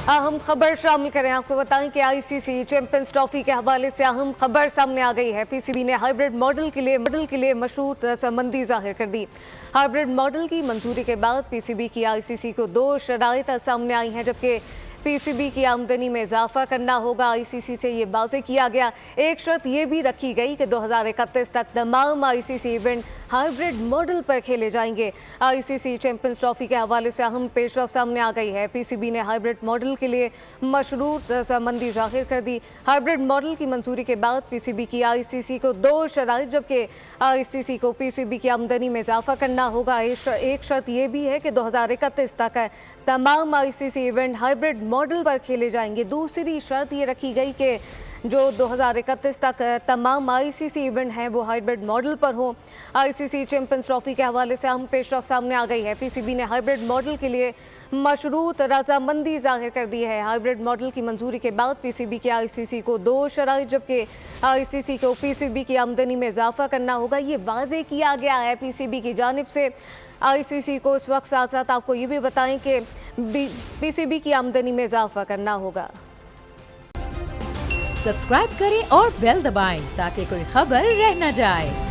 अहम खबर शामिल करें। आपको बताएं कि आईसीसी चैंपियंस ट्रॉफी के हवाले से अहम खबर सामने आ गई है। पीसीबी ने हाइब्रिड मॉडल के लिए मशरूत रजामंदी जाहिर कर दी। हाइब्रिड मॉडल की मंजूरी के बाद पीसीबी की आईसीसी को 2 शराइत सामने आई हैं, जबकि पीसीबी की आमदनी में इजाफा करना होगा। आईसीसी से ये वाज़ेह किया गया। एक शर्त ये भी रखी गई कि 2031 तक तमाम आईसीसी इवेंट हाइब्रिड मॉडल पर खेले जाएंगे। आईसीसी चैंपियंस ट्रॉफी के हवाले से अहम पेशरफ सामने आ गई है। पीसीबी ने हाइब्रिड मॉडल के लिए मशरूत रजामंदी जाहिर कर दी। हाइब्रिड मॉडल की मंजूरी के बाद पीसीबी की आईसीसी को 2 शराइत, जबकि आईसीसी को पीसीबी की आमदनी में इजाफा करना होगा। एक शर्त यह भी है कि 2031 तक तमाम आईसीसी इवेंट हाइब्रिड मॉडल पर खेले जाएंगे। दूसरी शर्त ये रखी गई कि जो 2031 तक तमाम आईसीसी इवेंट हैं वो हाइब्रिड मॉडल पर हों। आईसीसी चैंपियंस ट्रॉफी के हवाले से अहम पेशरफ सामने आ गई है। पीसीबी ने हाइब्रिड मॉडल के लिए मशरूत रजामंदी जाहिर कर दी है। हाइब्रिड मॉडल की मंजूरी के बाद पीसीबी की आईसीसी को 2 शराइत, जबकि आईसीसी को पीसीबी की आमदनी में इजाफा करना होगा। ये वाज़ेह किया गया है पीसीबी की जानिब से। आईसीसी को इस वक्त साथ साथ आपको ये भी बताएं कि पीसीबी की आमदनी में इजाफा करना होगा। सब्सक्राइब करें और बेल दबाएं ताकि कोई खबर रह न जाए।